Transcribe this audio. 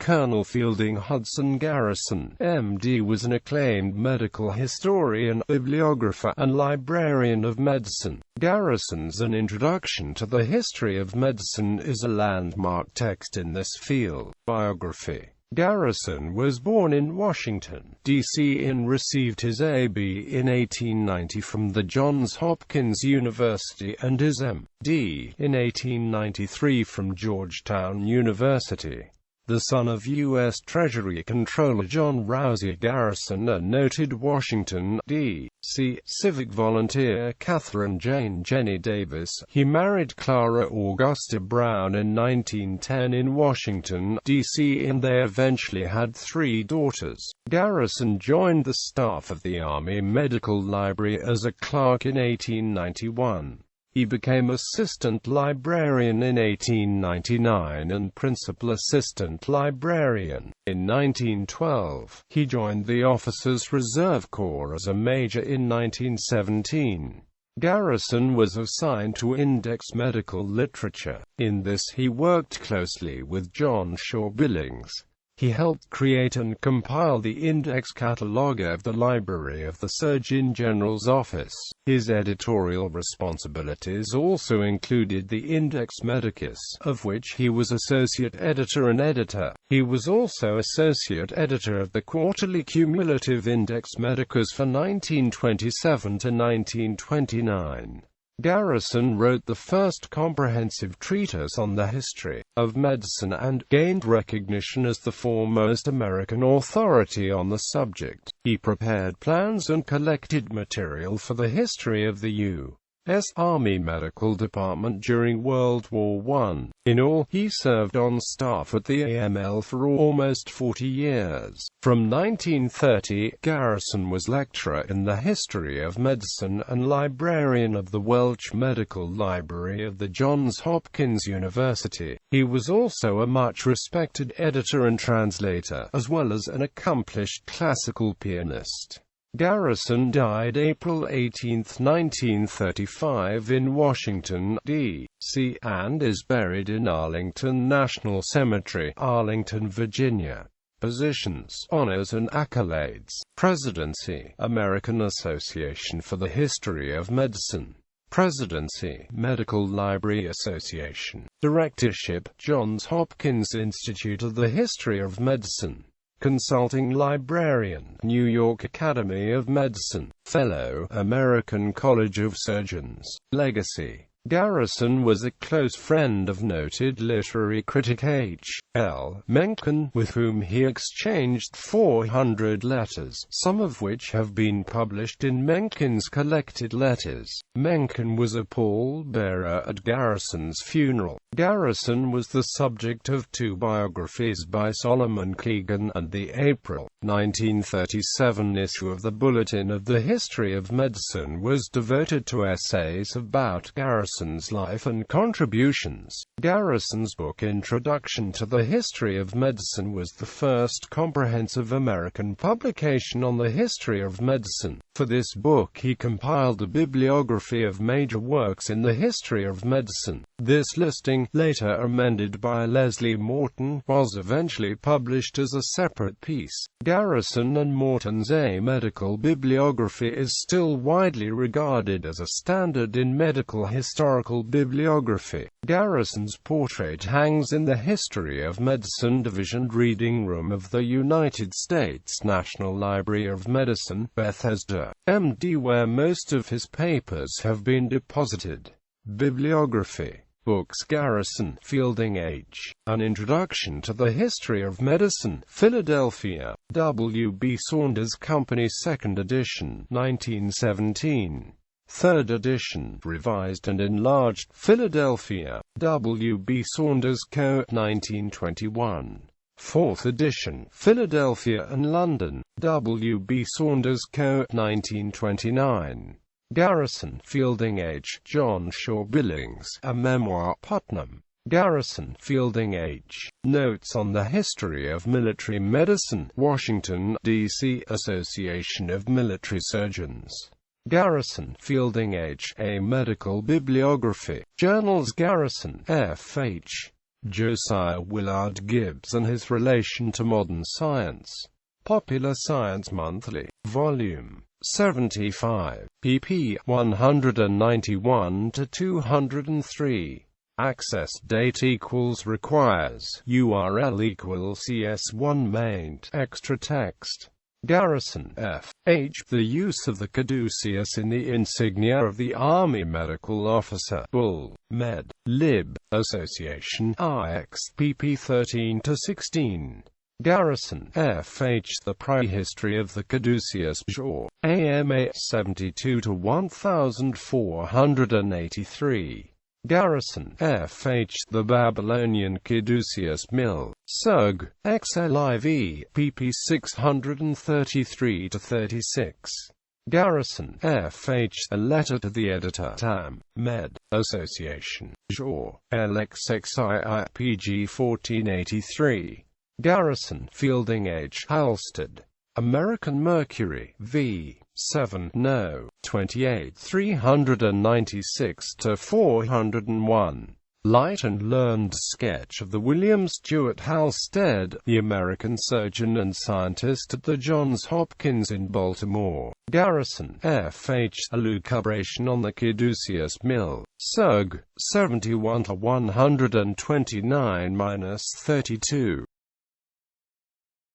Colonel Fielding Hudson Garrison, M.D. was an acclaimed medical historian, bibliographer, and librarian of medicine. Garrison's An Introduction to the History of Medicine is a landmark text in this field. Biography. Garrison was born in Washington, D.C. and received his A.B. in 1890 from the Johns Hopkins University and his M.D. in 1893 from Georgetown University. The son of U.S. Treasury Controller John Rousey Garrison and noted Washington, D.C. civic volunteer Catherine Jane Jenny Davis, he married Clara Augusta Brown in 1910 in Washington, D.C. and they eventually had 3 daughters. Garrison joined the staff of the Army Medical Library as a clerk in 1891. He became assistant librarian in 1899 and principal assistant librarian. In 1912, he joined the Officers' Reserve Corps as a major in 1917. Garrison was assigned to index medical literature. In this he worked closely with John Shaw Billings. He helped create and compile the index catalogue of the Library of the Surgeon General's Office. His editorial responsibilities also included the Index Medicus, of which he was associate editor and editor. He was also associate editor of the Quarterly Cumulative Index Medicus for 1927 to 1929. Garrison wrote the first comprehensive treatise on the history of medicine and gained recognition as the foremost American authority on the subject. He prepared plans and collected material for the history of the U.S. Army Medical Department during World War I. In all, he served on staff at the AML for almost 40 years. From 1930, Garrison was lecturer in the history of medicine and librarian of the Welch Medical Library of the Johns Hopkins University. He was also a much-respected editor and translator, as well as an accomplished classical pianist. Garrison died April 18, 1935 in Washington, D.C., and is buried in Arlington National Cemetery, Arlington, Virginia. Positions, honors and accolades. Presidency, American Association for the History of Medicine. Presidency, Medical Library Association. Directorship, Johns Hopkins Institute of the History of Medicine. Consulting Librarian, New York Academy of Medicine. Fellow, American College of Surgeons. Legacy. Garrison was a close friend of noted literary critic H. L. Mencken, with whom he exchanged 400 letters, some of which have been published in Mencken's collected letters. Mencken was a pallbearer at Garrison's funeral. Garrison was the subject of 2 biographies by Solomon Keegan, and the April 1937 issue of the Bulletin of the History of Medicine was devoted to essays about Garrison's life and contributions. Garrison's book Introduction to the History of Medicine was the first comprehensive American publication on the history of medicine. For this book he compiled a bibliography of major works in the history of medicine. This listing, later amended by Leslie Morton, was eventually published as a separate piece. Garrison and Morton's A Medical Bibliography is still widely regarded as a standard in medical historical bibliography. Garrison's portrait hangs in the History of Medicine Division Reading Room of the United States National Library of Medicine, Bethesda, MD, where most of his papers have been deposited. Bibliography. Books. Garrison, Fielding H. An Introduction to the History of Medicine. Philadelphia. W. B. Saunders Company, 2nd edition, 1917. 3rd edition, revised and enlarged. Philadelphia. W. B. Saunders Co., 1921. 4th edition, Philadelphia and London. W. B. Saunders Co., 1929. Garrison, Fielding H. John Shaw Billings, A Memoir, Putnam. Garrison, Fielding H. Notes on the History of Military Medicine, Washington, D.C. Association of Military Surgeons. Garrison, Fielding H. A Medical Bibliography. Journals. Garrison, F.H. Josiah Willard Gibbs and His Relation to Modern Science. Popular Science Monthly, Volume 75, pp. 191–203. Access date equals requires URL equals CS1 maint extra text. Garrison, F. H. The use of the caduceus in the insignia of the Army Medical Officer. Bull. Med. Lib. Association. IX. pp. 13–16. Garrison, F. H. The Prehistory of the Caduceus. Shaw. AMA 72–1483. Garrison, F. H. The Babylonian Caduceus Mill. Sug. XLIV. pp. 633–36. Garrison, F. H. A Letter to the Editor. Tam. Med. Association. Shaw. LXXII. pg 1483. Garrison, Fielding H. Halstead. American Mercury, v. 7 No. 28 396–401. Light and learned sketch of the William Stewart Halstead, the American surgeon and scientist at the Johns Hopkins in Baltimore. Garrison, F. H. A Lucubration on the Caduceus Mill. Sug. 71–129–32.